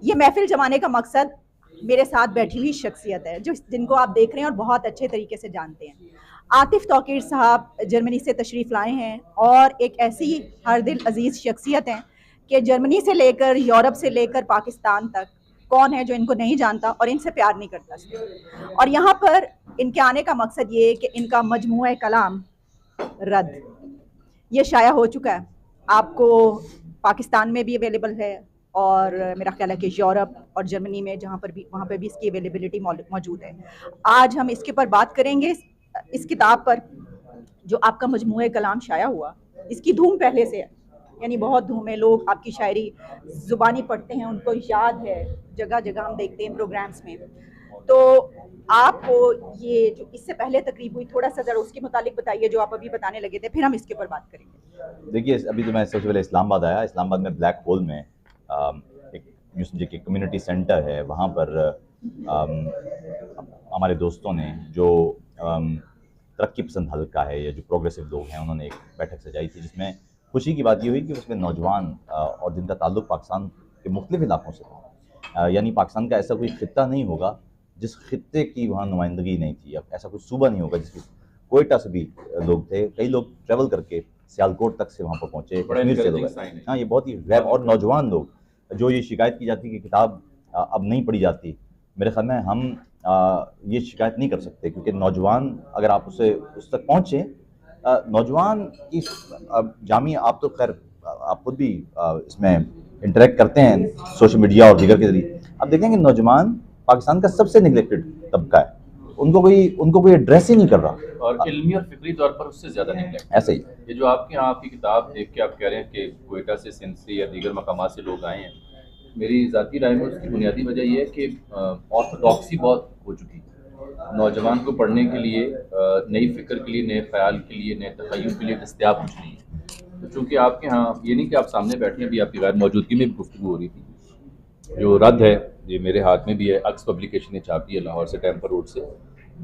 ये महफिल जमाने का मकसद मेरे साथ बैठी हुई शख्सियत है जिनको आप देख रहे हैं और बहुत अच्छे तरीके से जानते हैं। आतिफ तौकीर साहब जर्मनी से तशरीफ़ लाए हैं और एक ऐसी हर दिल अजीज़ शख्सियत हैं कि जर्मनी से लेकर यूरोप से लेकर पाकिस्तान तक कौन है जो इनको नहीं जानता और इनसे प्यार नहीं करता। और यहाँ पर इनके आने का मकसद ये है कि इनका मजमूआ कलाम रद्द ये शाया हो चुका है, आपको पाकिस्तान में भी अवेलेबल है और मेरा ख्याल है कि यूरोप और जर्मनी में जहाँ पर भी वहाँ पर भी इसकी अवेलेबिलिटी मौजूद है। आज हम इसके ऊपर बात करेंगे, इस किताब पर जो आपका मजमूआ कलाम शाया हुआ, इसकी धूम पहले से है, यानी बहुत धूम है। लोग आपकी शायरी ज़ुबानी पढ़ते हैं, उनको याद है, जगह जगह हम देखते हैं प्रोग्राम्स में। तो आपको ये जो इससे पहले तकरीब हुई, थोड़ा सा ज़रा उसके मुतालिक बताइए जो आप अभी बताने लगे थे, फिर हम इसके ऊपर बात करेंगे। देखिए, अभी तो मैं सबसे पहले इस्लामाबाद आया। इस्लामाबाद में ब्लैक होल में एक यूसुफ जी कम्युनिटी सेंटर है। वहाँ पर हमारे दोस्तों ने जो तरक्की पसंद हल्का है या जो प्रोग्रेसिव लोग हैं, उन्होंने एक बैठक सजाई थी, जिसमें खुशी की बात ये हुई कि उसमें नौजवान और जिनका ताल्लुक़ पाकिस्तान के मुख्तलिफ़ इलाकों से था, यानी पाकिस्तान का ऐसा कोई ख़ित्ता नहीं होगा जिस खित्ते की वहाँ नुमाइंदगी नहीं थी, अब ऐसा कोई सूबा नहीं होगा जिसकी। कोयटा से भी लोग थे, कई लोग ट्रैवल करके सियालकोट तक से वहाँ पर पहुँचे, कश्मीर से लोग। हाँ, ये बहुत ही गैर और नौजवान लोग, जो ये शिकायत की जाती कि किताब अब नहीं पढ़ी जाती, मेरे ख्याल में हम ये शिकायत नहीं कर सकते, क्योंकि नौजवान अगर आप उस तक पहुँचे, नौजवान की जामिया, आप तो खैर आप खुद भी इसमें इंटरेक्ट करते हैं सोशल मीडिया और दीगर के जरिए, आप देखेंगे नौजवान पाकिस्तान का सबसे निगलेक्टेड तबका है, उनको कोई एड्रेस ही नहीं कर रहा, और इल्मी और फिक्री तौर पर उससे ज़्यादा निगलेक्ट। ऐसे ही ये जो आपके यहाँ आपकी किताब देख के आप कह रहे हैं कि कोयटा से, सिंध से या दीगर मकामात से लोग आए हैं, मेरी ज़ाती राय में उसकी बुनियादी वजह यह है कि ऑर्थोडॉक्सी बहुत हो चुकी है। नौजवान को पढ़ने के लिए, नई फ़िक्र के लिए, नए ख्याल के लिए, नए तख़य्युल के लिए दस्तयाब कुछ नहीं है। तो चूँकि आपके यहाँ ये नहीं कि आप सामने बैठे, अभी आपकी गैर मौजूदगी में भी गुफ्तगू हो रही थी, जो रद्द है ये मेरे हाथ में भी है, अक्स पब्लिकेशन ने छापी है लाहौर से, टेम्पर रोड से।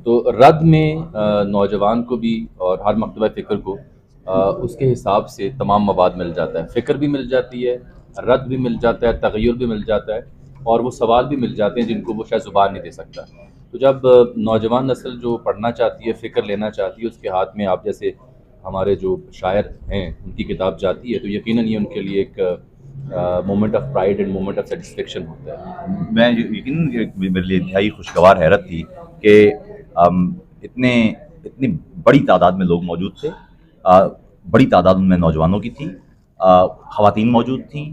तो रद्द में नौजवान को भी और हर मकतबा फ़िक्र को उसके हिसाब से तमाम मवाद मिल जाता है। फ़िक्र भी मिल जाती है, रद्द भी मिल जाता है, तग़य्युर भी मिल जाता है, और वो सवाल भी मिल जाते हैं जिनको वो शायद ज़ुबान नहीं दे सकता। तो जब नौजवान नस्ल जो पढ़ना चाहती है, फ़िक्र लेना चाहती है, उसके हाथ में आप जैसे हमारे जो शायर हैं उनकी किताब जाती है, तो यकीनन ये उनके लिए एक moment of pride end moment of satisfaction होता है। मैं यकीनन मेरे लिए इंतहाई खुशगवार हैरत थी कि इतनी बड़ी तादाद में लोग मौजूद थे, बड़ी तादाद में नौजवानों की थी, ख़वातीन मौजूद थी,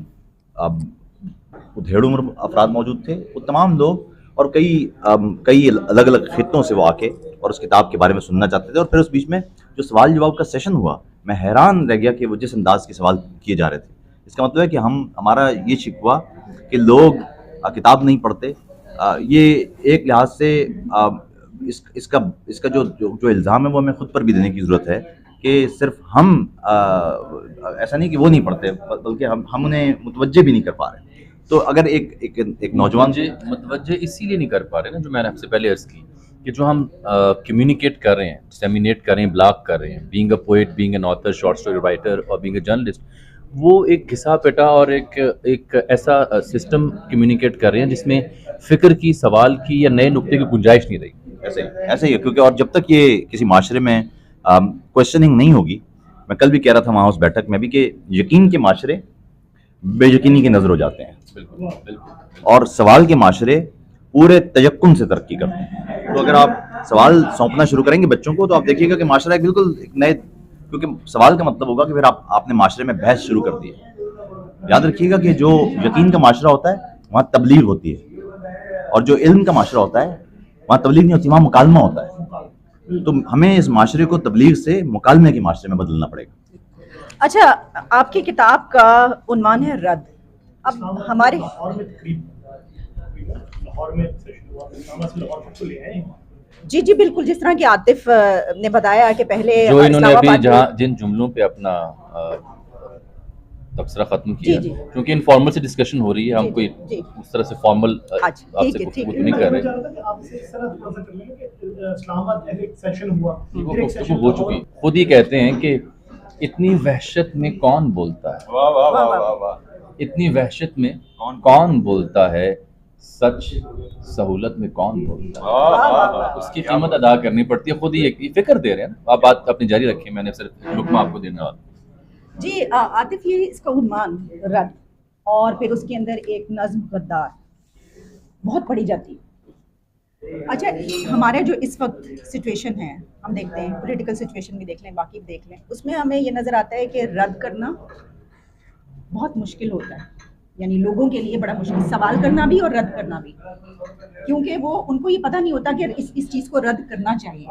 उधेड़ उम्र अफराद मौजूद थे, वो तमाम लोग, और कई अलग अलग खित्तों से वो आके और उस किताब के बारे में सुनना चाहते थे। और फिर उस बीच में जो सवाल जवाब का सेशन हुआ, मैं हैरान रह गया कि वो जिस अंदाज के सवाल किए जा रहे थे। इसका मतलब है कि हमारा ये शिकवा कि लोग किताब नहीं पढ़ते, ये एक लिहाज से इसका जो इल्ज़ाम है वो हमें खुद पर भी देने की ज़रूरत है कि सिर्फ हम ऐसा नहीं कि वो नहीं पढ़ते, बल्कि हम उन्हें मुतवज्जे भी नहीं कर पा रहे। तो अगर एक नौजवान मुतवज्जे इसीलिए नहीं कर पा रहे ना, जो मैंने आपसे पहले अर्ज़ की कि जो हम कम्युनिकेट कर रहे हैं, डिसेमिनेट कर रहे हैं, ब्लॉग कर रहे हैं, being a poet, being an author, short story writer और बीइंग अ जर्नलिस्ट, वो एक घिसा पिटा और एक ऐसा सिस्टम कम्युनिकेट कर रहे हैं जिसमें फ़िक्र की, सवाल की या नए नुक्ते की गुंजाइश नहीं रही। ऐसे ही है, क्योंकि और जब तक ये किसी माशरे में क्वेश्चनिंग नहीं होगी, मैं कल भी कह रहा था वहाँ उस बैठक में भी कि यकीन के माशरे बेयकीनी की नज़र हो जाते हैं, बिल्कुल बिल्कुल, और सवाल के माशरे पूरे तयक्कुन से तरक्की करते हैं। तो अगर आप सवाल सौंपना शुरू करेंगे बच्चों को, तो आप देखिएगा कि माशरा बिल्कुल एक नए, क्योंकि सवाल का मतलब होगा कि फिर आपने माशरे में बहस शुरू कर दी है। याद रखिएगा कि जो यकीन का माशरा होता है वहाँ तबलीग होती है, और जो इल्म का माशरा होता है वहाँ तबलीग नहीं होती, वहाँ मुकालमा होता है। तो हमें इस माशरे को तबलीग से मुकालमे के माशरे में बदलना पड़ेगा। अच्छा, आपकी किताब का उन्वान है रद्द। अब हमारे जी जी बिल्कुल, जिस तरह की आतिफ ने बताया कि पहले जो इन्होंने अभी जहाँ जिन जुमलों पे अपना तबसरा खत्म किया, क्योंकि इनफॉर्मल से डिस्कशन हो रही है, हम कोई उस तरह से फॉर्मल आपसे गुफ्तगू नहीं कर रहे। वो गुफ्तगू हो चुकी, खुद ही कहते हैं कि इतनी वहशत में कौन बोलता है। वाह वाह वाह वाह वाह। इतनी वहशत में कौन बोलता है सच, सहूलत में कौन बोलता है। वाह वाह वाह। उसकी कीमत अदा करनी पड़ती है। खुद ही एक फिक्र दे रहे हैं ना, आप बात अपनी जारी रखिए, मैंने सिर्फ लुकमा आपको देने वाला। जी आतिफ, ये इसका उन्मान रद्द और फिर उसके अंदर एक नज्म गद्दार बहुत पढ़ी जाती है। अच्छा, हमारे जो इस वक्त सिचुएशन है, हम देखते हैं पॉलिटिकल सिचुएशन भी देख लें, बाकी भी देख लें, उसमें हमें ये नज़र आता है कि रद्द करना बहुत मुश्किल होता है, यानी लोगों के लिए बड़ा मुश्किल, सवाल करना भी और रद्द करना भी, क्योंकि वो उनको ये पता नहीं होता कि इस चीज़ को रद्द करना चाहिए।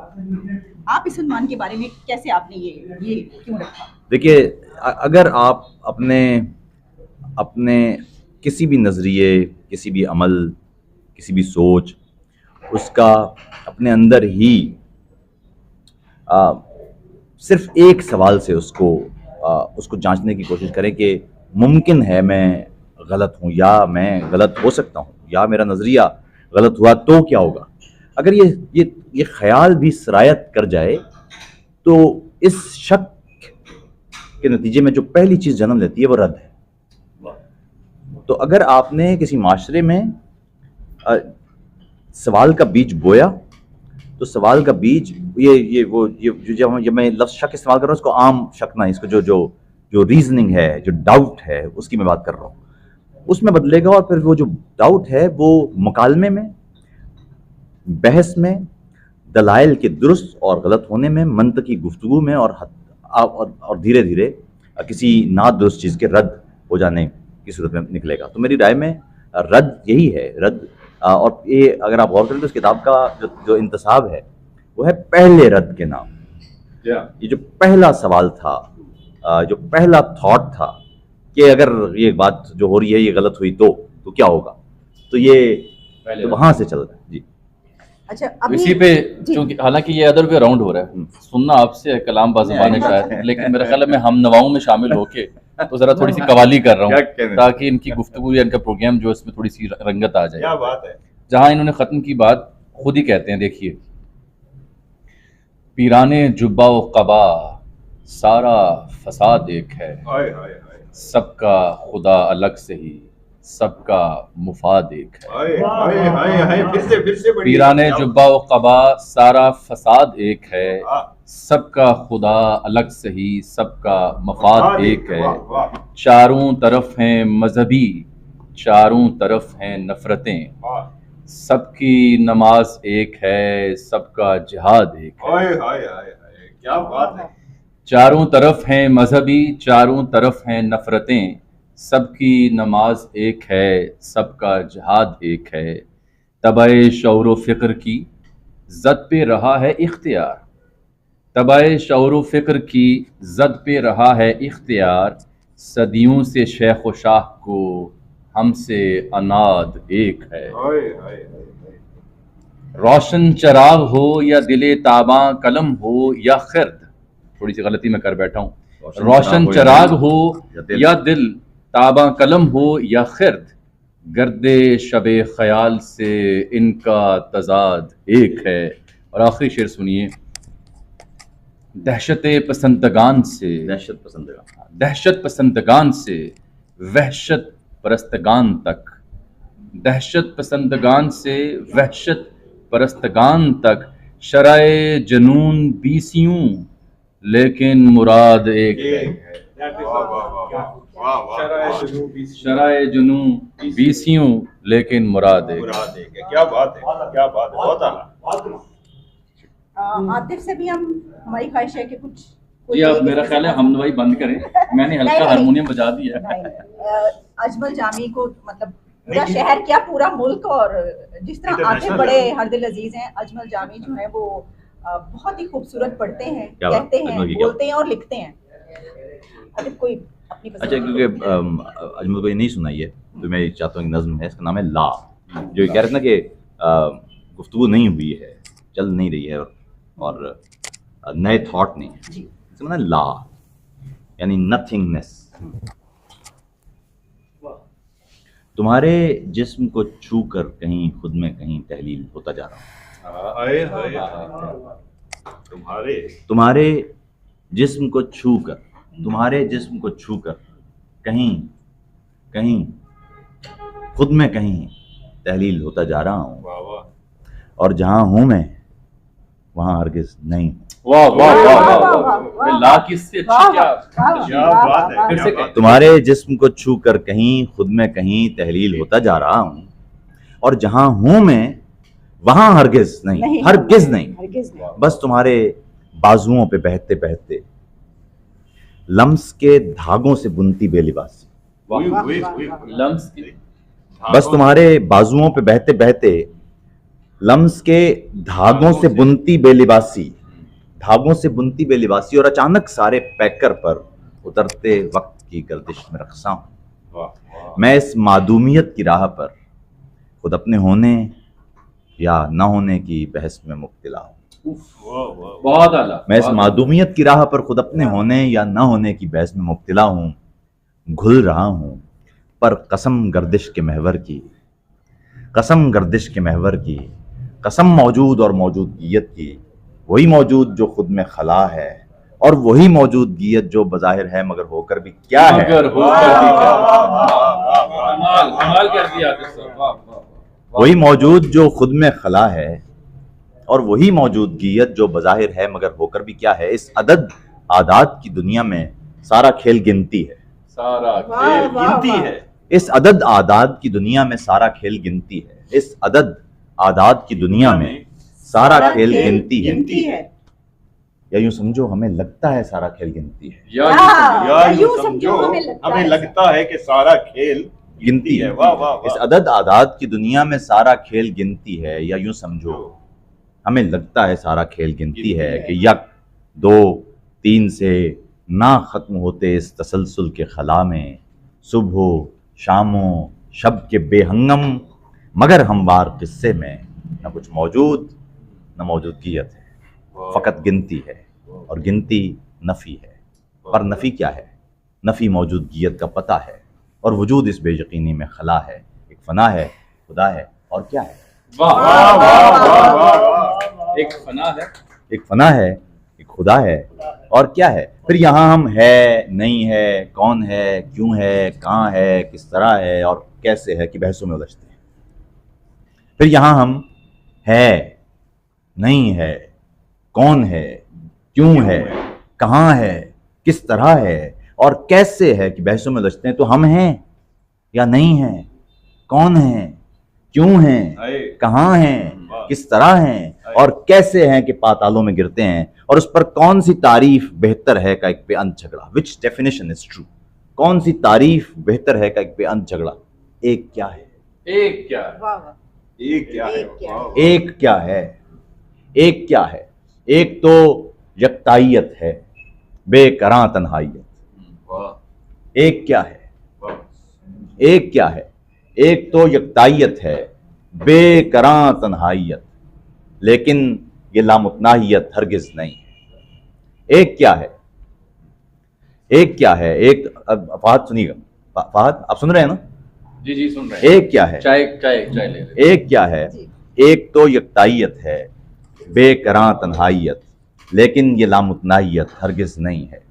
आप इस उन्मान के बारे में कैसे, आपने ये क्यों रखा? देखिए, अगर आप अपने अपने किसी भी नज़रिए, किसी भी अमल, किसी भी सोच, उसका अपने अंदर ही सिर्फ एक सवाल से उसको जांचने की कोशिश करें कि मुमकिन है मैं गलत हूँ, या मैं गलत हो सकता हूँ, या मेरा नज़रिया गलत हुआ तो क्या होगा। अगर ये ख्याल भी सरायत कर जाए तो इस शक के नतीजे में जो पहली चीज़ जन्म लेती है वो रद्द है। तो अगर आपने किसी माशरे में सवाल का बीज बोया, तो सवाल का बीज ये जब मैं लफ्ज़ शक इस्तेमाल कर रहा हूँ, उसको आम शक ना, इसको जो रीजनिंग है, जो डाउट है, उसकी मैं बात कर रहा हूँ, उसमें बदलेगा। और फिर वो जो डाउट है वो मुकालमे में, बहस में, दलाइल के दुरुस्त और गलत होने में, मंतकी गुफ्तगू में, और धीरे धीरे किसी नादुरुस्त चीज़ के रद्द हो जाने की सूरत में निकलेगा। तो मेरी राय में रद्द यही है, रद्द। और ये अगर आप गौर करें तो इस किताब का जो इंतसाब है वो है पहले रद्द के नाम। ये जो पहला सवाल था, जो पहला थॉट था कि अगर ये बात जो हो रही है ये गलत हुई तो क्या होगा, तो ये तो वहाँ से चल रहा है जी। अच्छा, इसी पे क्योंकि हालांकि ये अदर वे राउंड हो रहा है, सुनना आपसे कलाम बाज़ुबान शायद, लेकिन मेरे ख्याल में हम नवाओं में शामिल होके तो जरा थोड़ी सी कवाली कर रहा हूँ ताकि इनकी गुफ्तगू या इनका प्रोग्राम जो इसमें थोड़ी सी रंगत आ जाए। क्या बात है। जहां इन्होंने खत्म की बात खुद ही कहते हैं, देखिए, पीराने जुब्बा व कबा सारा फसाद एक है, सबका खुदा अलग से ही सबका मुफाद एक है। फिर से पीराने जुब्बा व कबा सारा फसाद एक है, सबका खुदा अलग से ही सबका मफाद एक है। चारों तरफ हैं मजहबी, चारों तरफ हैं नफरतें, सबकी नमाज एक है, सबका जिहाद एक है। क्या बात है। चारों तरफ हैं मजहबी, चारों तरफ हैं नफरतें, सबकी नमाज एक है, सबका जिहाद एक है। तबाए शौर व फ़िक्र की ज़द पे रहा है इख्तियार, तबाए शौर व फ़िक्र की ज़द पे रहा है इख्तियार, सदियों से शेख व शाह को हमसे अनाद एक है। रोशन चराग हो या दिले ताबा कलम हो या खिर्द, थोड़ी सी गलती मैं कर बैठा हूँ, रोशन चराग हो या दिल ताबा कलम हो या खिर्द, गर्दे शबे ख्याल से इनका तजाद एक है। और आखिरी शेर सुनिए, दहशत पसंदगान से वहशत परस्तगान तक, दहशत पसंदगान से वहशत परस्तगान तक, शराए जनून बीसियों लेकिन मुराद एक है। शराए जुनून बीसियों लेकिन मुराद एक है। क्या बात है, क्या बात है, बहुत आला। आतिफ से भी हमारी ख्वाहिश है कि कुछ जी, आप मेरा ख्याल है हम दवाई बंद करें, मैंने हल्का हारमोनियम बजा दिया है। अजमल जामी को, मतलब पूरा शहर क्या पूरा मुल्क, और जिस तरह आतिफ बड़े हरदिल अजीज हैं, अजमल जामी जो है वो बहुत ही खूबसूरत पढ़ते हैं, कहते हैं, बोलते हैं और लिखते हैं। आतिफ कोई अपनी पसंद? अच्छा, क्योंकि अजमल को ये नहीं सुनाई है तो मैं चाहता हूँ, नज़्म है, इसका नाम है ला, जो कह रहे थे ना कि गुफ्तगू नहीं हुई है, चल नहीं रही है, और नए थॉट नहीं है, इसका मतलब ला यानी नथिंगनेस। तुम्हारे जिस्म को छू कर कहीं खुद में कहीं तहलील होता जा रहा हूँ। तुम्हारे जिस्म को छू कर, तुम्हारे जिस्म को छू कर कहीं कहीं खुद में कहीं तहलील होता जा रहा हूँ, वाह वाह और जहाँ हूँ मैं वहाँ हरगिज नहीं हूँ। वाह वाह वाह वाह, वाह वाह, वाह वाह, ला की इससे वाह, अच्छी क्या वाह, क्या वाह, बात है वाह, फिर से क्या बात है। तुम्हारे जिस्म को छू कर कहीं खुद में कहीं तहलील होता जा रहा हूँ, और जहाँ हूँ मैं वहाँ हरगिज नहीं, हरगिज नहीं। हरगिज नहीं। बस तुम्हारे बाजुओं पे बहते बहते लम्स के धागों से बुनती बेलिबासी। हुई वाह, हुई वाह, हुई वाह, हुई। लम्स की बस तुम्हारे बाजुओं पे बहते बहते लम्स के धागों से बुनती बेलिबासी, धागों से बुनती बेलिबासी, और अचानक सारे पैकर पर उतरते वक्त की गर्दिश में रखसा हूं। वाह वाह मैं इस मादूमियत की राह पर खुद अपने होने या न होने की बहस में मुब्तला हूं। वाह वाह बहुत आला। मैं इस बहुत मादूमियत की राह पर खुद अपने होने या न होने की बहस में मुब्तला हूं। घुल रहा हूं पर कसम गर्दिश के महवर की, कसम गर्दिश के महवर की, कसम मौजूद और मौजूदगियत की, वही मौजूद जो खुद में खला है, और वही मौजूदगियत जो बज़ाहिर है मगर होकर भी क्या है। मगर होकर भी क्या। कमाल कमाल कर दिया आतिफ साहब। वाह वाह वाह। वही मौजूद जो खुद में खला है, और वही मौजूदगियत जो बज़ाहिर है मगर होकर भी क्या है। इस अदद आदाद की दुनिया में सारा खेल गिनती है। सारा वाह, खेल वाह, गिनती वाह। है। इस अदद आदाद की दुनिया में सारा खेल गिनती है। इस अदद आदाद की दुनिया में सारा खेल गिनती है। गिनती है। या यूं समझो हमें लगता है सारा खेल गिनती है, या या यूं यूं समझो, समझो हमें लगता है कि सारा खेल गिनती है। वाह वाह इस वाह। अदद आदाद की दुनिया में सारा खेल गिनती है। या यूं समझो हमें लगता है सारा खेल गिनती है कि यक दो तीन से ना खत्म होते इस तसलसल के खला में, सुबह शामों शब के बेहंगम मगर हमवार किस्से में न कुछ मौजूद न मौजूदगियत है, फ़कत गिनती है, और गिनती नफ़ी है। पर नफ़ी क्या है? नफ़ी मौजूदगियत का पता है, और वजूद इस बेयकीनी में खला है। एक फ़ना है, खुदा है, और क्या है? वाह वाह वाह वाह वाह वाह। एक फना है, एक फ़ना है, एक खुदा है, और क्या है? फिर यहाँ हम है, नहीं है, कौन है, क्यों है, कहाँ है, किस तरह है और कैसे है की बहसों में उलझते हैं। फिर यहाँ हम है, नहीं है, कौन है, क्यों है, कहाँ है, किस तरह है और कैसे है कि बहसों में उलझते हैं। तो हम हैं या नहीं हैं, कौन हैं, क्यों हैं, आए। कहाँ हैं, किस तरह हैं और कैसे हैं कि पातालों में गिरते हैं, और उस पर कौन सी तारीफ बेहतर है का एक बेअंत झगड़ा। विच डेफिनेशन इज ट्रू? कौन सी तारीफ बेहतर है का एक बेअंत झगड़ा। एक क्या है, एक क्या है, वाह वाह। एक क्या है एक क्या वाह, है? वाह। एक क्या है, एक क्या है। एक तो यकताइयत है, बेकरां तन्हाइयत। वाह एक क्या है, वाह। एक क्या है। एक तो यकताइयत है, बेकरां तन्हाइयत, लेकिन ये लामुतनाहियत हरगिज नहीं है। एक क्या है, एक क्या है। एक फहद सुनिएगा, फहद आप सुन रहे हैं ना? जी जी सुन रहे हैं। एक क्या है, चाय चाय चाय ले रहे एक क्या है। जी। एक तो यकताइयत है, बेकरां तन्हाइयत, लेकिन ये लामुतनाहियत हरगिज नहीं है।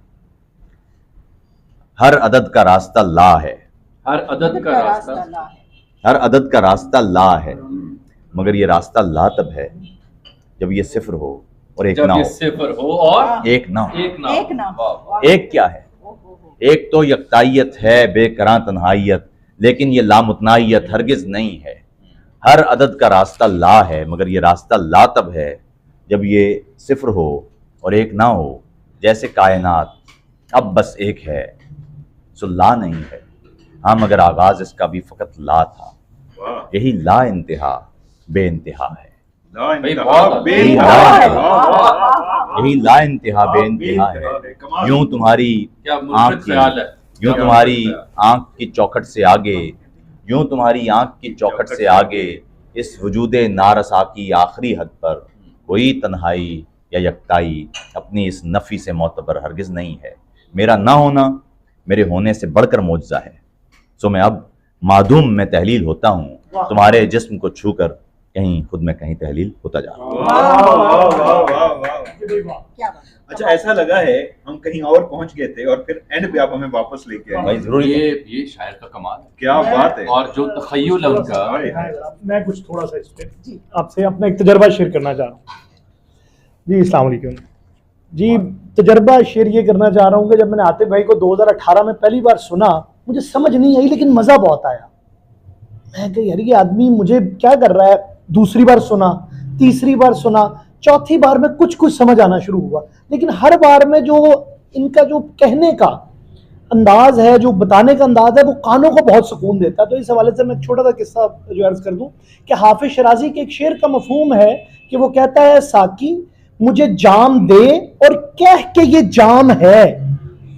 हर अदद का रास्ता ला है, हर अदद का रास्ता ला है। हर अदद का रास्ता ला है, मगर ये रास्ता ला तब है जब ये सिफर हो और एक जब ना ये हो। सिफर हो और एक ना हो। एक ना एक ना हो। वाह, वाह। एक क्या है, एक तो यकताइयत है, बेकरां तन्हाइयत, लेकिन ये लामुतनाहियत हरगिज नहीं है। हर अदद का रास्ता ला है, मगर ये रास्ता ला तब है जब ये सिफर हो और एक ना हो। जैसे कायनात अब बस एक है, सो ला नहीं है। हाँ, मगर आगाज इसका भी फकत ला था। वाह। यही ला इंतहा बे इंतहा है। ला भाई, इंतहा बहुत बेइंतहा अच्छा। है। वाह, वाह, वाह। यही ला इंतहा बे इंतहा है। कमाल। यूं तुम्हारी क्या आंख मुल्फिक की, ख्याल है। यूं क्या तुम्हारी मुल्फिक ख्याल। आंख की चौखट से आगे, यूं तुम्हारी आंख की चौखट से आगे, इस वजूदे नारसा की आखिरी हद पर कोई तन्हाई या यकताई अपनी इस नफ़ी से मोतबर हरगिज नहीं है। मेरा ना होना मेरे होने से बढ़कर मौजज़ा है। सो मैं अब मादूम में तहलील होता हूँ, तुम्हारे जिस्म को छूकर कहीं खुद में कहीं तहलील होता जा रहा हूँ। वाह वाह वाह वाह वाह। क्या बात है। अच्छा, ऐसा लगा है हम कहीं और पहुंच गए थे और फिर एंड पे आप हमें वापस लेके आए। भाई जरूर ये शायर का कमाल है। क्या बात है। और जो तखय्युल है उनका, हाय, हाय। मैं कुछ थोड़ा सा इस पे आपसे अपना एक तजर्बा शेयर करना चाह रहा हूँ जी। अस्सलाम वालेकुम जी। तजर्बा शेयर ये करना चाह रहा हूँ कि जब मैंने आतिफ भाई को 2018 में पहली बार सुना, मुझे समझ नहीं आई लेकिन मज़ा बहुत आया। मैं कहा यार ये आदमी मुझे क्या कर रहा है। दूसरी बार सुना, तीसरी बार सुना, चौथी बार में कुछ कुछ समझ आना शुरू हुआ, लेकिन हर बार में जो इनका जो कहने का अंदाज है, जो बताने का अंदाज है, वो कानों को बहुत सुकून देता है। तो इस हवाले से मैं छोटा सा किस्सा जो अर्ज कर दूं कि हाफिज शराजी के एक शेर का मफहूम है कि वो कहता है, साकी मुझे जाम दे और कह के ये जाम है।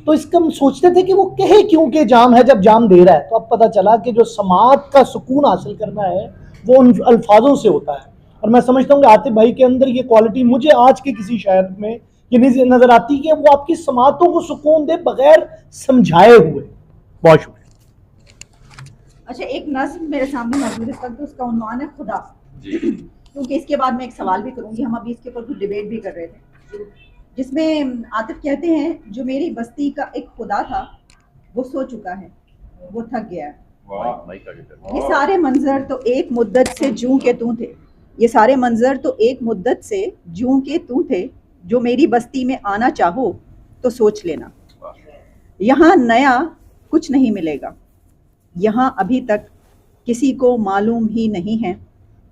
तो इसका हम सोचते थे कि वो कहे क्यों कि जाम है जब जाम दे रहा है। तो अब पता चला कि जो समात का सुकून हासिल करना है वो उन अल्फाजों से होता है। और मैं समझता हूँ कि आतिफ भाई के अंदर ये क्वालिटी मुझे आज के किसी शायर में ये नहीं नजर आती कि वो आपकी समातों को सुकून दे बगैर समझाए हुए। बहुत शुक्रिया। अच्छा, एक नज्म मेरे सामने मौजूद है इस वक्त, उसका उन्वान है खुदा। क्योंकि इसके बाद मैं एक सवाल भी करूंगी, हम अभी इसके ऊपर कुछ डिबेट भी कर रहे थे, जिसमें आतिफ कहते हैं जो मेरी बस्ती का एक खुदा था वो सो चुका है, वो थक गया है। ये सारे मंजर तो एक मुद्दत से जूं के तू थे, ये सारे मंजर तो एक मुद्दत से जूं के तू थे, जो मेरी बस्ती में आना चाहो तो सोच लेना। यहाँ नया कुछ नहीं मिलेगा, यहाँ अभी तक किसी को मालूम ही नहीं है,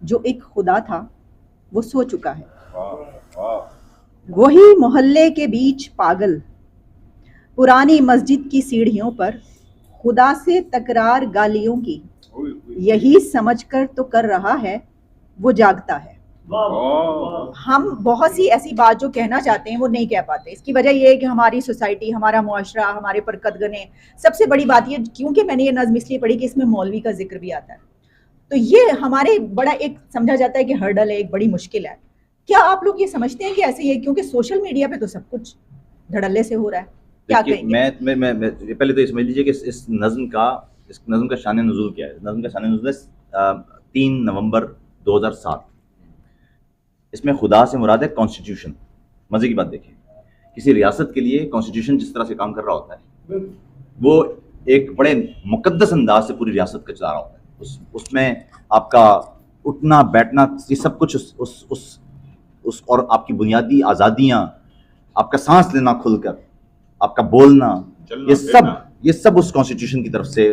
जो एक खुदा था वो सो चुका है। वही मोहल्ले के बीच पागल, पुरानी मस्जिद की सीढ़ियों पर खुदा से तकरार गालियों की, यही समझकर तो कर रहा है वो जागता है। हम बहुत सी ऐसी बात जो कहना चाहते हैं वो नहीं कह पाते। इसकी वजह ये है कि हमारी सोसाइटी, हमारा मुआशरा, हमारे पर कदगने। सबसे बड़ी बात ये, क्योंकि मैंने ये नज़्म इसलिए पढ़ी कि इसमें मौलवी का जिक्र भी आता है, तो ये हमारे बड़ा एक समझा जाता है कि हर्डल है, एक बड़ी मुश्किल है। क्या आप लोग ये समझते हैं कि ऐसे ही है? क्योंकि सोशल मीडिया पे तो सब कुछ धड़ल्ले से हो रहा है। क्या कहेंगे? मैं पहले तो ये समझ लीजिए कि इस नज़्म का शान नुज़ूल क्या है। नज़्म का शान नुज़ूल 3 नवंबर 2007। इसमें खुदा से मुराद है कॉन्स्टिट्यूशन। मज़े की बात देखिए, किसी रियासत के लिए कॉन्स्टिट्यूशन जिस तरह से काम कर रहा होता है, वो एक बड़े मुकद्दस अंदाज से पूरी रियासत का चला रहा होता है। उसमें आपका उठना बैठना, ये सब कुछ उस और आपकी बुनियादी आज़ादियाँ, आपका सांस लेना खुलकर, आपका बोलना, ये सब उस कॉन्स्टिट्यूशन की तरफ से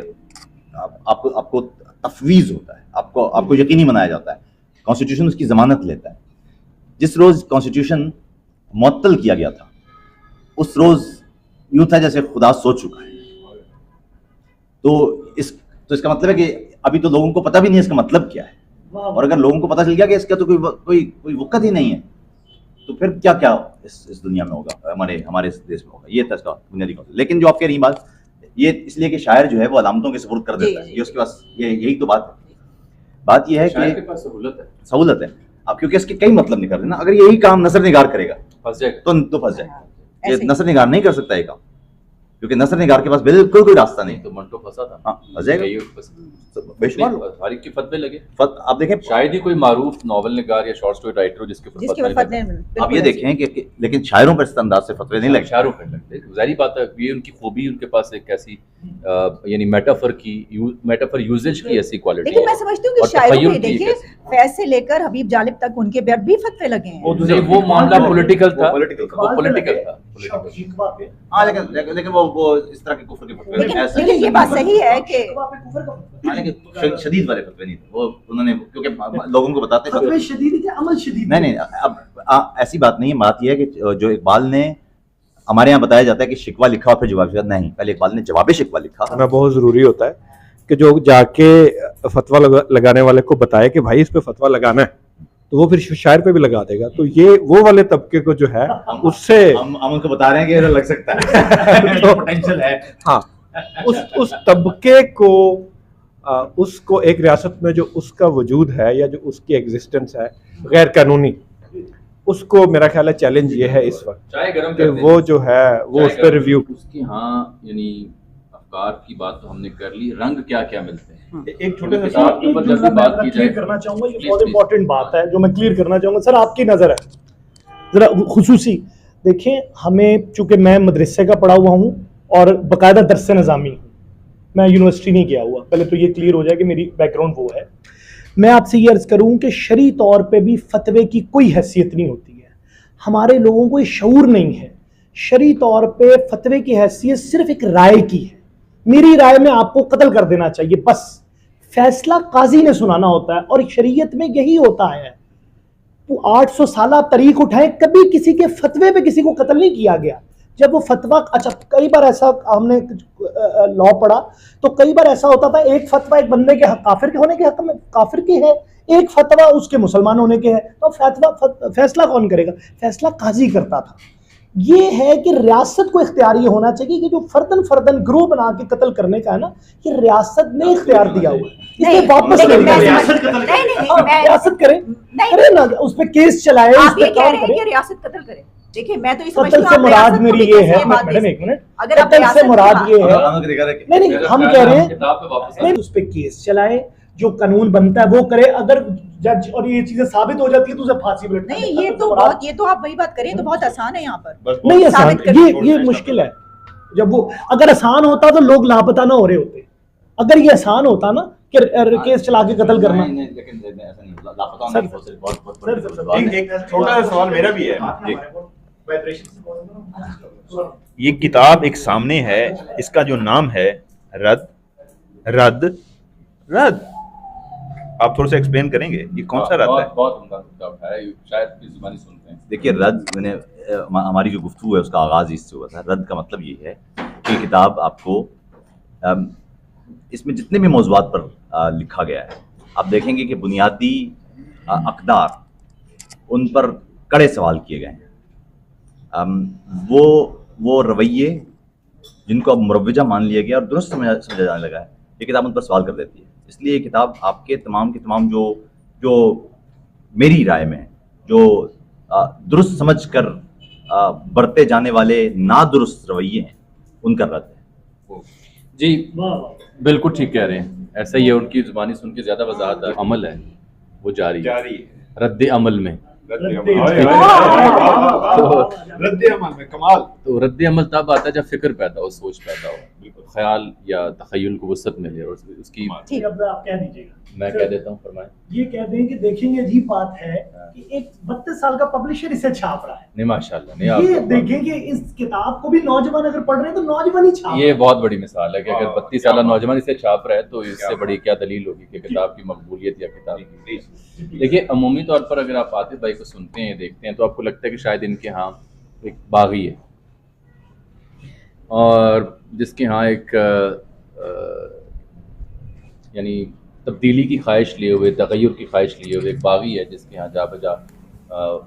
आपको तफवीज़ होता है, आपको यकीनी बनाया जाता है। कॉन्स्टिट्यूशन उसकी ज़मानत लेता है। जिस रोज़ कॉन्स्टिट्यूशन मुअत्तल किया गया था, उस रोज़ यूँ था जैसे खुदा सो चुका है। तो इसका मतलब है कि अभी तो लोगों को पता भी नहीं है इसका मतलब क्या है। और अगर लोगों को पता चल गया कि इसका तो कोई वक़्त ही नहीं है, तो फिर क्या क्या इस दुनिया में होगा, हमारे इस देश में होगा। ये था इसका बुनियादी कॉन्सेप्ट। लेकिन जो आप कह रही बात, ये इसलिए कि शायर जो है वो अलामतों के सुपुर्द कर देता है। ये उसके पास यही तो बात ये है कि सहूलत है। अब क्योंकि इसके कई मतलब निकल रहे ना। अगर यही काम नसर निगार करेगा फंस जाएगा, तो फंस जाएगा। ये नसर निगार नहीं कर सकता ये काम, क्योंकि नसर निगार के पास बिल्कुल कोई रास्ता नहीं। तो मंटो फंसा था। हाँ, फंस जाएगा। बेशुमार हर एक के फतवे लगे। आप देखें, शायद ही कोई मारूफ नॉवल निगार या शॉर्ट स्टोरी राइटर हो जिसके फतवे आप ये देखें कि लेकिन शायरों पर इस अंदाज से फतवे नहीं लगे। शायरों पर लगते, जाहिर बात है। ये उनकी खूबी, उनके पास एक ऐसी यानी मेटाफर यूजेज की ऐसी क्वालिटी। लेकिन मैं समझती हूँ कि शायरों में देखिए, फैज से लेकर हबीब जालिब तक उनके भी फतवे लगे हैं। वो मामला पॉलिटिकल था। हाँ, लेकिन वो इस तरह के कुफ्र के फतवे नहीं। लेकिन ये बात सही है कि शदीद वाले फतवे नहीं थे वो। उन्होंने क्योंकि लोगों को बताते फतवे शदीद थे, अमल शदीद नहीं। अब ऐसी बात नहीं है। बात यह है कि जो इकबाल ने, हमारे यहाँ बताया जाता है कि शिकवा लिखा और फिर जवाब शिकवा नहीं, पहले इकबाल ने जवाब शिकवा लिखा। होना बहुत ज़रूरी होता है कि जो जाके फतवा लगाने वाले को बताए कि भाई इस पे फतवा लगाना है, तो वो फिर शायर पे भी लगा देगा। तो ये वो वाले तबके को जो है उससे हम उनको बता रहे हैं कि लग सकता है तो पोटेंशियल है। हाँ, उस तबके को उसको एक रियासत में जो उसका वजूद है या जो उसकी एग्जिस्टेंस है गैर कानूनी, उसको मेरा ख्याल है चैलेंज ये है इस वक्त चाय गरम कि वो जो है वो उस पर रिव्यू उसकी। हाँ, यानी अफकार की बात तो हमने कर ली, रंग क्या क्या मिलते हैं। एक छोटे से किताब के ऊपर जब भी बात की जाए, करना चाहूंगा, ये बहुत इंपॉर्टेंट बात है जो मैं क्लियर करना चाहूंगा। सर, आपकी नजर है ज़रा खुसूसी देखें, हमें चूँकि मैं मदरसे का पढ़ा हुआ हूँ और बाकायदा दरस निज़ामी हूँ, मैं यूनिवर्सिटी नहीं गया हुआ, पहले तो ये क्लियर हो जाए कि मेरी बैकग्राउंड वो है। मैं आपसे ये अर्ज़ करूँ कि शरई तौर पे भी फतवे की कोई हैसियत नहीं होती है, हमारे लोगों को ये शऊर नहीं है। शरई तौर पे फतवे की हैसियत सिर्फ एक राय की है, मेरी राय में आपको कत्ल कर देना चाहिए, बस फैसला काजी ने सुनाना होता है और शरीयत में यही होता है। वो 800 साल तरीक उठाए, कभी किसी के फतवे पे किसी को कत्ल नहीं किया गया। जब वो फतवा, अच्छा कई बार ऐसा हमने लॉ पढ़ा तो कई बार ऐसा होता था, एक फतवा एक बंदे के काफिर के होने के हक में काफिर के है, एक फतवा उसके मुसलमान होने के है, तो फैसला कौन करेगा? फैसला काजी करता था। ये है कि रियासत को इख्तियार ये होना चाहिए कि जो फर्दन फर्दन ग्रुप बना के कत्ल करने का है ना, ये रियासत ने इख्तियार दिया हुआ है, इसे वापस ले लें। रियासत करे ना, उस पर केस चलाए, आप ये कह रहे हैं कि रियासत कत्ल करे। देखिए मैं तो ये समझती कत्ल हूँ से आप मुराद रियासत को मेरी भी ये कैसे है, बात मैडम दे एक मिनट, अगर आप कत्ल रियासत से की मुराद बात- ये है, नहीं मेरा हम ख्याल कह है रहे हम हैं किताब पे वापस नहीं, उस पर केस चलाए, जो कानून बनता है वो करे। अगर जज और ये चीजें साबित हो जाती है तो उसे फांसी पे लटका नहीं दें। ये तो बहुत, ये तो आप वही बात करें तो बहुत आसान है यहाँ पर। बस नहीं आसान, साबित कर- ये मुश्किल है। जब वो अगर आसान होता तो लोग लापता ना हो रहे होते। अगर ये आसान होता ना कि केस चला के कत्ल करना। नहीं, लेकिन ऐसा नहीं, लापता होने सर, की बहुत बहुत सर, बड़ी सर, बात है। एक छोटा सा सवाल मेरा भी है। जी। ये किताब एक सामने है, इसका जो नाम है रद रद रद, आप थोड़ा सा एक्सप्लेन करेंगे ये कौन सा रद है? बहुत उम्दा मुद्दा उठाया, शायद की जुबानी सुनते हैं। देखिए रद्द, मैंने हमारी जो गुफ्तगू है उसका आगाज़ इससे हुआ था। रद्द का मतलब ये है कि किताब आपको इसमें जितने भी मौज़ूआत पर लिखा गया है, आप देखेंगे कि बुनियादी अक़दार उन पर कड़े सवाल किए गए हैं। वो रवैये जिनको अब मुरव्वजा मान लिया गया और दुरुस्त समझा जाने लगा है, ये किताब उन पर सवाल कर देती है। इसलिए ये किताब आपके तमाम के तमाम जो मेरी राय में जो दुरुस्त समझ कर बरते जाने वाले नादुरुस्त रवैये हैं, उनका रद्द है। जी बिल्कुल ठीक कह रहे हैं, ऐसा ही है। उनकी जुबानी सुन के ज़्यादा वजाहत है। अमल है वो जारी है, रद्द अमल में। रद्द अमल में कमाल। तो रद्द अमल तब आता है जब फिक्र पैदा हो, सोच पैदा हो, ख्याल या तखय्युल को वसअत मिले और उसकी। ठीक। अब आप कह दीजिएगा, मैं कह देता हूँ, फरमाएं। ये कह दें कि देखेंगे अजीब बात है कि एक 32 साल का पब्लिशर इसे छाप रहा है। नहीं माशाल्लाह, नहीं ये आप देखेंगे इस किताब को भी नौजवान अगर पढ़ रहे हैं तो नौजवान ही छाप ये बहुत बड़ी मिसाल है कि अगर 32 साल नौजवान इसे छाप रहा है तो इससे बड़ी क्या दलील होगी कि किताब की मकबूलियत या किताब की। देखिए अमूमी तौर पर अगर आप आतिफ भाई को सुनते हैं, देखते हैं, तो आपको लगता है कि शायद इनके यहाँ एक बागी है और जिसके यहाँ एक यानी तब्दीली की ख्वाहिश लिए हुए, तगय्युर की ख्वाहिश लिए हुए एक बागी है, जिसके यहाँ जा बजा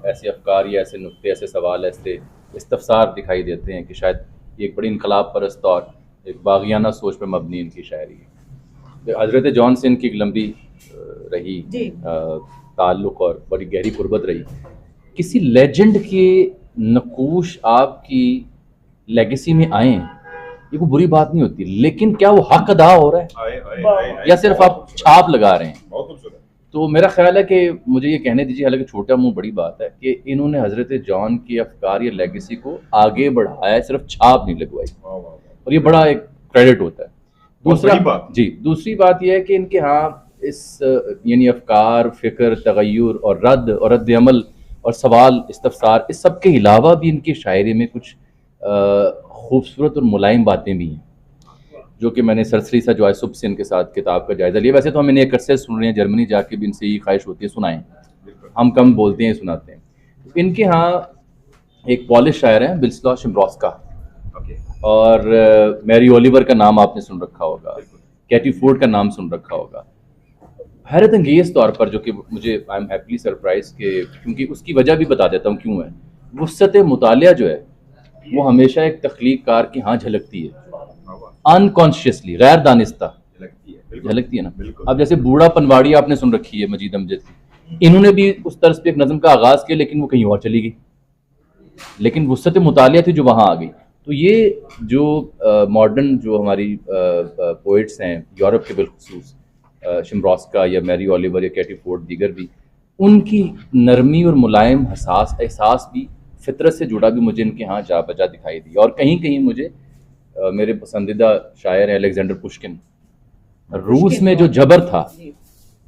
ऐसे अफकार या ऐसे नुक्ते, ऐसे सवाल, ऐसे इस्तफसार दिखाई देते हैं कि शायद ये एक बड़ी इनकलाब परस्त और एक बागियाना सोच पर मबनी इनकी शायरी है। हज़रत जॉन से इनकी एक लंबी रही ताल्लुक़ और बड़ी गहरी कुर्बत रही। किसी लेजेंड के नकूश आपकी लेगेसी में आए, ये कोई बुरी बात नहीं होती, लेकिन क्या वो हक अदा हो रहा है या सिर्फ आप छाप लगा रहे हैं? बहुत खूबसूरत। तो मेरा ख्याल है कि मुझे ये कहने दीजिए, हालांकि छोटा मुंह बड़ी बात है, कि इन्होंने हज़रत जॉन की अफकार या लेगेसी को आगे बढ़ाया है, सिर्फ छाप नहीं लगवाई, और ये बड़ा एक क्रेडिट होता है। दूसरी बात यह है कि इनके यहाँ इस यानी अफकार, फ़िक्र, तगय्युर और रद्द अमल और सवाल, इस्तफसार, इस सब के अलावा भी इनकी शायरी में कुछ खूबसूरत और मुलायम बातें भी हैं, जो कि मैंने सरसरी सा जो है सुबह से इनके साथ किताब का जायज़ा लिया। वैसे तो हम इन्हें एक अरसे सुन रहे हैं, जर्मनी जाके भी इनसे यही ख्वाहिश होती है सुनाएं, हम कम बोलते हैं, सुनाते हैं। इनके यहाँ एक पॉलिश शायर हैं विल्स्लॉ शिम्ब्रोस्का, और मैरी ओलिवर का नाम आपने सुन रखा होगा, कैटी फोर्ड का नाम सुन रखा होगा। हैरत अंगेज़ तौर पर, जो कि मुझे आई एम हैप्पीली सरप्राइज के, क्योंकि उसकी वजह भी बता देता हूँ क्यों है। वुसअत मुतालिया जो है वो हमेशा एक तख्लीक कार की हाँ झलकती है, अनकॉन्शियसली, गैर दानिस्ता झलकती है ना। अब जैसे बूढ़ा पनवाड़ी आपने सुन रखी है मजीद अमजद की, इन्होंने भी उस तर्ज पे एक नज़म का आगाज़ किया, लेकिन वो कहीं और चली गई, लेकिन वुसअत मुतालिया थी जो वहाँ आ गई। तो ये जो मॉडर्न जो हमारी पोइट्स हैं यूरोप के बिलखुसूस, शिम्ब्रोस्का या मैरी ओलिवर या कैटी फोर्ड, दीगर भी, उनकी नरमी और मुलायम हसास एहसास भी, फितरत से जुड़ा भी मुझे इनके यहाँ जा बजा दिखाई दी। और कहीं कहीं मुझे मेरे पसंदीदा शायर हैं अलेक्जेंडर पुश्किन, रूस में जो जबर था,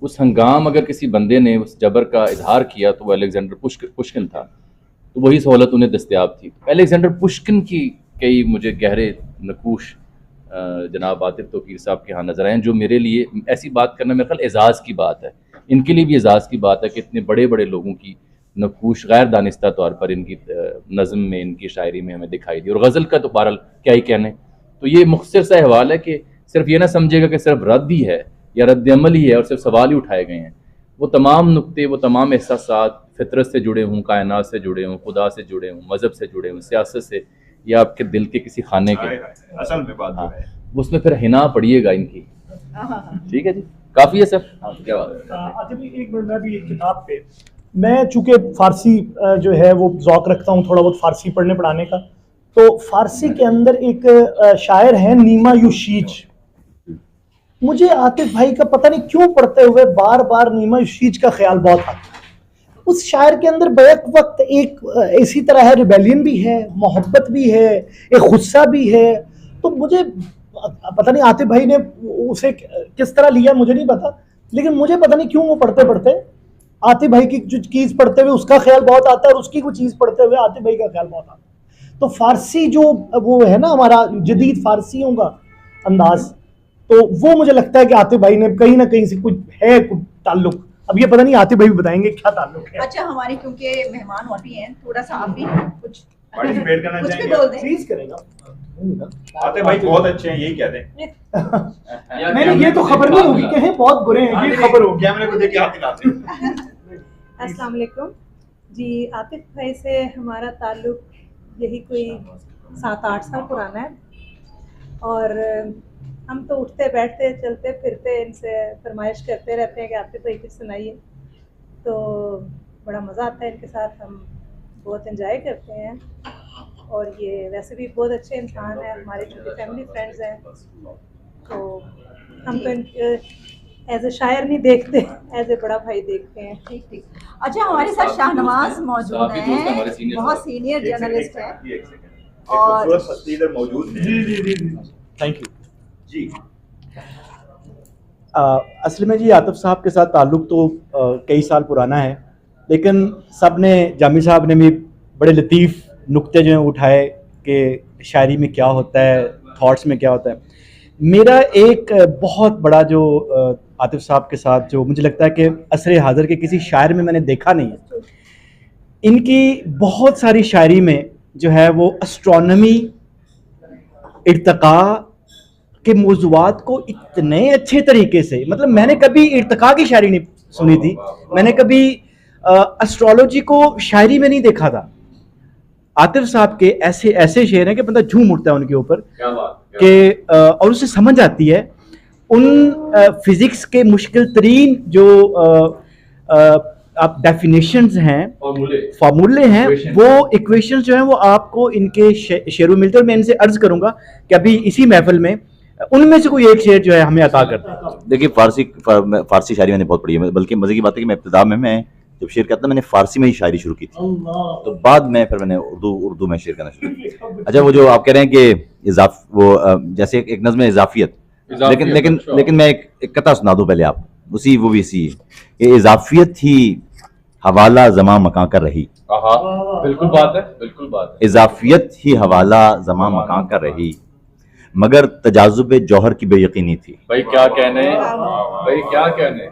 उस हंगाम अगर किसी बंदे ने उस जबर का इजहार किया तो वो अलेक्जेंडर पुश्किन था, तो वही सहूलत उन्हें दस्तयाब थी। अलेक्जेंडर पुश्किन की कई मुझे गहरे नकूश जनाब आतिफ तौकीर साहब के यहाँ नजर आए, जो मेरे लिए ऐसी बात करना मेरे ख्याल एजाज़ की बात है, इनके लिए भी एजाज़ की बात है कि इतने बड़े बड़े लोगों की नकूश गैर दानिस्ता तौर पर इनकी नज़म में, इनकी शायरी में हमें दिखाई दी। और गज़ल का तो बहरहाल क्या ही कहने। तो ये मुख्तसर सा अहवाल है कि सिर्फ ये ना समझेगा कि सिर्फ रद्द ही है या रद्द अमल ही है और सिर्फ सवाल ही उठाए गए हैं। वो तमाम नुक्ते, वो तमाम एहसासात फितरत से जुड़े हों, कायनात से जुड़े हों, खुदा से जुड़े हों, मज़हब से जुड़े हों, सियासत से, या आपके दिल के किसी खाने के, असल में बात हाँ, उसमें फिर हिना पड़िएगा इनकी। ठीक है जी, काफ़ी है सर। हाँ, क्या बात है। अच्छा भी एक मिनट, मैं भी एक किताब पे, मैं चूंकि फारसी जो है वो ज़ौक़ रखता हूँ थोड़ा बहुत फारसी पढ़ने पढ़ाने का, तो फारसी के अंदर एक शायर है नीमा युशीज। मुझे आतिफ भाई का पता नहीं क्यों पढ़ते हुए बार बार नीमा युशीज का ख्याल बहुत आता है। उस शायर के अंदर बैक वक्त एक इसी तरह है, रिबेलियन भी है, मोहब्बत भी है, एक गुस्सा भी है। तो मुझे पता नहीं आतिफ भाई ने उसे किस तरह लिया मुझे नहीं पता, लेकिन मुझे पता नहीं क्यों वो पढ़ते पढ़ते आतिफ भाई की जो चीज़ पढ़ते हुए उसका ख्याल बहुत आता है और उसकी कोई चीज़ पढ़ते हुए आतिफ भाई का ख्याल बहुत आता है। तो फारसी जो वो है ना हमारा जदीद फारसियों का अंदाज, तो वो मुझे लगता है कि आतिफ भाई ने कहीं ना कहीं से कुछ है, कुछ ताल्लुक। अब ये पता नहीं आतिफ भाई भी बताएंगे क्या ताल्लुक है। अच्छा, हमारे क्योंकि मेहमान मोटी हैं, थोड़ा सा आप भी कुछ पार्टिसिपेट करना कुछ भी चाहेंगे? बोल दें। प्लीज करेगा। आतिफ भाई बहुत अच्छे हैं, यही कहते हैं। नहीं, ये तो खबर नहीं होगी कि हैं बहुत बुरे हैं, ये खबर होगी। कैमरे को देख के हाथ हिलाते हैं। अस्सलाम वालेकुम जी। आतिफ भाई से हमारा ताल्लुक़ यही कोई 7-8 साल पुराना है और हम तो उठते बैठते चलते फिरते इनसे फरमाइश करते रहते हैं कि आतिफ भाई कुछ सुनाइए, तो बड़ा मज़ा आता है इनके साथ, हम बहुत एंजॉय करते हैं। और ये वैसे भी बहुत अच्छे इंसान हैं, हमारे छोटे फैमिली फ्रेंड्स हैं, तो हम तो एज ए शायर नहीं देखते, एज ए बड़ा भाई देखते हैं। ठीक ठीक। अच्छा, हमारे साथ शाहनवाज मौजूद काफी दोस्त हैं हमारे हैं, सीनियर बहुत साहब। सीनियर जर्नलिस्ट हैं। एक सेकंड, और- खूबसूरत हस्ती इधर मौजूद है। जी थैंक यू जी। असल में जी आतिफ साहब के साथ ताल्लुक़ तो कई साल पुराना है, लेकिन सब ने, जामी साहब ने भी बड़े लतीफ़ नुक्ते जो हैं उठाए कि शायरी में क्या होता है, थॉट्स में क्या होता है। मेरा एक बहुत बड़ा जो आतिफ साहब के साथ जो मुझे लगता है कि असर हाज़िर के किसी शायर में मैंने देखा नहीं है, इनकी बहुत सारी शायरी में जो है वो एस्ट्रोनॉमी, इर्तिका के मौज़ूआत को इतने अच्छे तरीके से, मतलब मैंने कभी इर्तिका की शायरी नहीं सुनी थी, मैंने कभी एस्ट्रोलॉजी को शायरी में नहीं देखा था। आतिफ साहब के ऐसे ऐसे शेर हैं कि बंदा झूम उठता है उनके ऊपर कि और उसे समझ आती है उन फिज़िक्स के मुश्किल तरीन जो आप डेफिनेशंस हैं, फार्मूले हैं, वो इक्वेशंस जो हैं वो आपको इनके शेरों मिलते हैं। और मैं इनसे अर्ज करूंगा कि अभी इसी महफिल में उनमें से कोई एक शेर जो है हमें अता कर दें। देखिए, फारसी शायरी मैंने बहुत पढ़ी है, बल्कि मज़े की बात है कि मैं इब्तिदा में मैं जब शेर करता मैंने फारसी में ही शायरी शुरू की थी, तो बाद में फिर मैंने उर्दू में शेर करना शुरू किया। अच्छा, वो जो आप कह रहे हैं कि जैसे एक नज़्म है इजाफियत, लेकिन मैं एक कथा सुना दूं पहले आप, वो भी इसी कि इजाफियत ही हवाला ज़मां मकां कर रही। बिल्कुल बात है, बिल्कुल बात है। इजाफियत ही हवाला ज़मां मकां कर रही, मगर तजाजुब जौहर की बेयकीनी थी। भाई क्या कहने, भाई क्या कहने,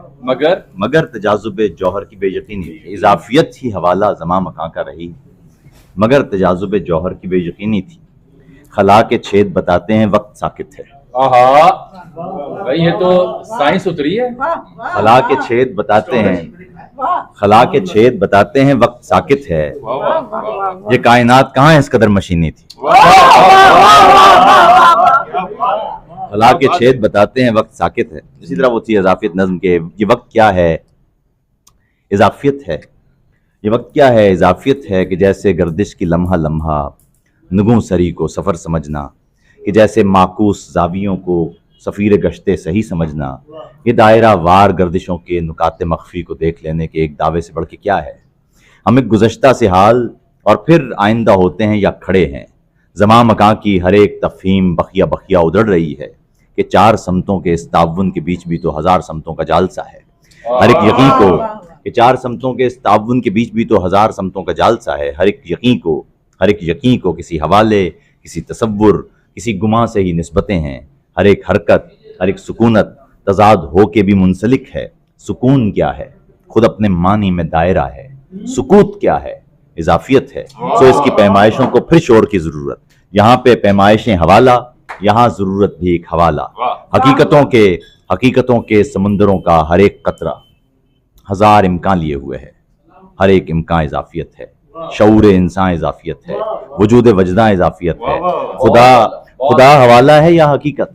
मगर तजाजुब जौहर की बेयकीनी थी। इजाफियत ही हवाला ज़मां मकां का रही, मगर तजाजुब जौहर की बेयकीनी थी। खला के छेद बताते हैं वक्त साकित है। आहा, भाई ये तो साइंस उतरी है। खला के छेद बताते हैं, खला के छेद बताते हैं वक्त साकित है, ये कायनात कहाँ है इस कदर मशीनी थी। खला के छेद बताते हैं वक्त साकित है। इसी तरह वो थी इजाफियत नज़्म के, ये वक्त क्या है, इजाफियत है। ये वक्त क्या है, इजाफियत है कि जैसे गर्दिश की लम्हा लम्हा नुगों सरी को सफ़र समझना, कि जैसे माकूस जावियों को सफ़ीर गश्ते सही समझना, ये दायरा वार गर्दिशों के नुकाते मख्फी को देख लेने के एक दावे से बढ़ के क्या है। हम एक गुज़श्ता से हाल और फिर आइंदा होते हैं या खड़े हैं। ज़मा मकां की हर एक तफ़हीम बखिया बखिया उधड़ रही है कि चार समतों के इस ताउन के बीच भी तो हज़ार समतों का जालसा है। हर एक यकीन को कि चार समतों के इस ताउन के बीच भी तो हज़ार समतों का जालसा है। हर एक यकीन को किसी हवाले, किसी तसव्वुर, किसी गुमा से ही निस्बतें हैं। हर एक हरकत, हर एक सुकूनत तजाद हो के भी मुंसलिक है। सुकून क्या है? खुद अपने मानी में दायरा है। सुकूत क्या है? इजाफियत है। सो इसकी पैमाइशों को फिर शोर की जरूरत। यहाँ पे पैमाइशें हवाला, यहाँ जरूरत भी एक हवाला। हकीकतों के समुंदरों का हर एक कतरा हजार इम्कान लिए हुए है। हर एक इम्कान इजाफियत है। शऊर इंसान इजाफियत है। वजूद वजदा इजाफियत है। खुदा हवाला है या हकीकत?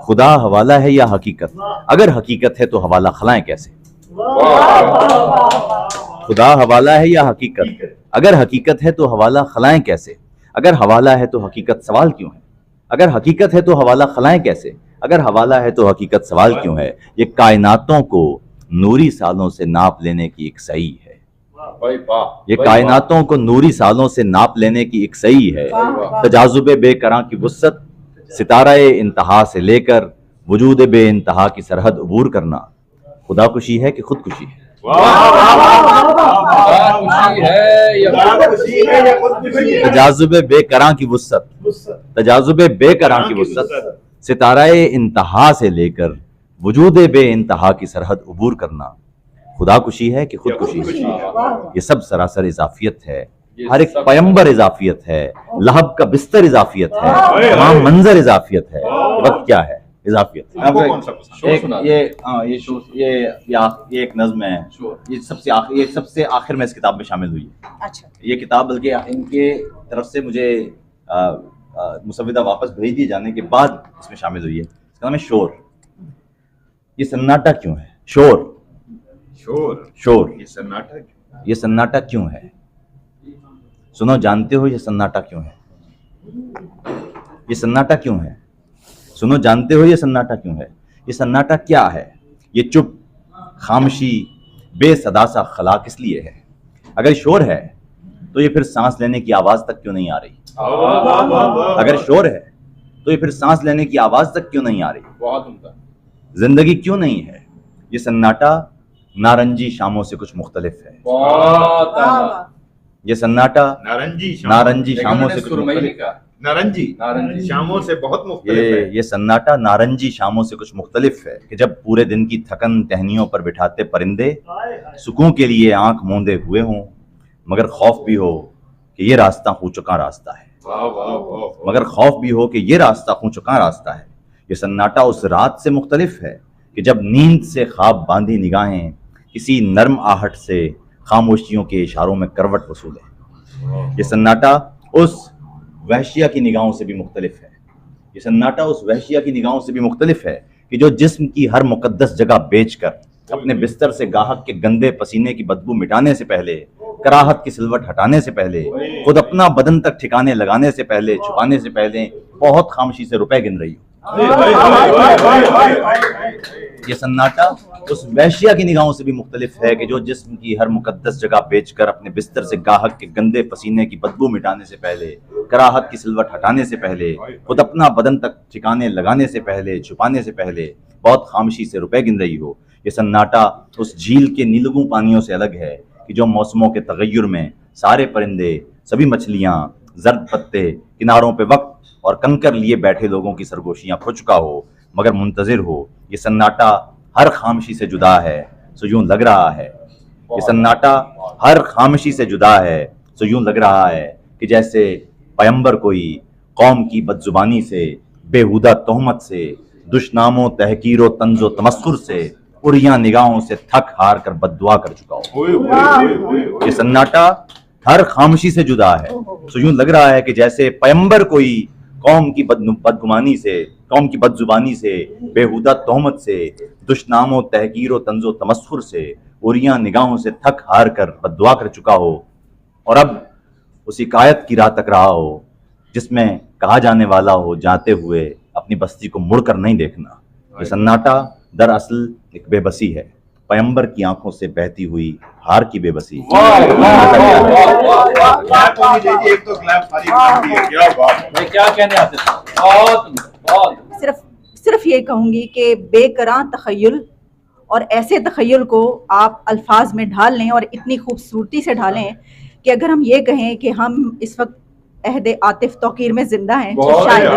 खुदा हवाला है या हकीकत? अगर हकीकत है तो हवाला खलाएं कैसे? खुदा हवाला है या हकीकत? अगर हकीकत है तो हवाला खलाएं कैसे? अगर हवाला है तो हकीकत सवाल क्यों है? अगर हकीकत है तो हवाला खलाएं कैसे? अगर हवाला है तो हकीकत सवाल क्यों है? ये कायनातों को नूरी सालों से नाप लेने की एक सही है। ये कायनातों को नूरी सालों से नाप लेने की एक सही है। तजाजुबे बेकरां की वुस्सत, सितारा-ए इंतहा से लेकर वजूद बे इंतहा की सरहद अबूर करना, खुदा खुशी है कि खुदकुशी है? तजाजुबे बेकरां की वुस्सत, तजाजुबे बेकरां की वुस्सत, सितारा-ए इंतहा से लेकर वजूद बे इंतहा की सरहद अबूर करना, खुदा खुशी है कि खुदकुशी है? ये सब सरासर इजाफियत है। हर एक पैगंबर इजाफियत है। लहब का बिस्तर इजाफियत है। तमाम मंजर इजाफियत है। वक्त क्या है? इजाफियत। ये एक नज्म है। ये सबसे आखिर में इस किताब में शामिल हुई है। अच्छा, ये किताब बल्कि इनके तरफ से मुझे मुसविदा वापस भेज दिए जाने के बाद इसमें शामिल हुई है। इसका नाम है शोर। ये सन्नाटा क्यों है? शोर ये सन्नाटा क्यों है? सुनो, जानते हो ये सन्नाटा क्यों है? ये सन्नाटा क्यों है? सुनो, जानते हो ये सन्नाटा क्यों है? ये सन्नाटा क्या है? ये चुप, खामोशी, बेसदा सा खला किस लिए है? अगर शोर है तो ये फिर सांस लेने की आवाज तक क्यों नहीं आ रही? अगर शोर है तो ये फिर सांस लेने की आवाज तक क्यों नहीं आ रही? बहुत उम्दा। जिंदगी क्यों नहीं है? ये सन्नाटा नारंगी शामों से कुछ मुख्तलिफ है। ये सन्नाटा नारंगी शामों से कुछ मुख्तलिफ है। नारंगी शामों से बहुत मुख्तलिफ है। ये सन्नाटा नारंगी शामों से कुछ मुख्तलिफ है कि जब पूरे दिन की थकन टहनियों पर बिठाते परिंदे सुकून के लिए आंख मूंदे हुए हों, मगर खौफ भी हो कि ये रास्ता हो चुका रास्ता है। मगर खौफ भी हो कि ये रास्ता हो चुका रास्ता है। ये सन्नाटा उस रात से मुख्तलिफ है कि जब नींद से ख्वाब बांधी निगाहें किसी नर्म आहट से खामोशियों के इशारों में करवट वसूले। ये सन्नाटा उस वहशिया की निगाहों से भी मुख्तलिफ है। ये सन्नाटा उस वहशिया की निगाहों से भी मुख्तलिफ है कि जो जिस्म की हर मुकद्दस जगह बेचकर अपने बिस्तर से गाहक के गंदे पसीने की बदबू मिटाने से पहले, कराहत की सिलवट हटाने से पहले, खुद अपना बदन तक ठिकाने लगाने से पहले, छुपाने से पहले बहुत खामोशी से रुपए गिन रही हो। ये सन्नाटा उस वहशिया की निगाहों से भी मुख्तलिफ है कि जो जिस्म की हर मुकद्दस जगह बेचकर अपने बिस्तर से गाहक के गंदे पसीने की बदबू मिटाने से पहले, कराहत की सिलवट हटाने से पहले, खुद अपना बदन तक ठिकाने लगाने से पहले, छुपाने से पहले बहुत खामोशी से रुपए गिन रही हो। ये सन्नाटा उस झील के नीलगू पानियों से अलग है कि जो मौसमों के तगय्युर में सारे परिंदे, सभी मछलियाँ, जर्द पत्ते, किनारों पे वक्त और कंकर लिए बैठे लोगों की सरगोशियाँ खो चुका हो मगर मुंतजिर हो। ये सन्नाटा हर खामोशी से जुदा है सो यूं लग रहा है। ये सन्नाटा हर खामोशी से जुदा है सो यूं लग रहा है कि जैसे पैगंबर कोई कौम की बदजुबानी से, बेहुदा तोहमत से, दुश्नामों तहकीर तंजो तमस्खुर से, उड़िया निगाहों से थक हार कर बद्दुआ कर चुका हो। ये सन्नाटा हर खामोशी से जुदा है सो यूं लग रहा है कि जैसे पैगंबर कोई कौम की बदगुमानी से, कौम की बदजुबानी से, बेहुदा तोहमत से, दुश्नामों तहकीर तंजो तमस्खुर से, उड़िया निगाहों से थक हार कर बद्दुआ कर चुका हो और अब उसी कायत की राह तक रहा हो जिसमें कहा जाने वाला हो जाते हुए अपनी बस्ती को मुड़कर नहीं देखना। ये सन्नाटा दरअसल एक बेबसी है, पैगंबर की आंखों से बहती हुई हार की बेबसी। मैं क्या कहने आते थे, बहुत सिर्फ ये कहूंगी कि बेकरां तखय्युल और ऐसे तखय्युल को आप अल्फाज में ढाल लें और इतनी खूबसूरती से ढालें कि अगर हम ये कहें कि हम इस वक्त अहद आतिफ तौकीर में जिंदा हैं तो शायद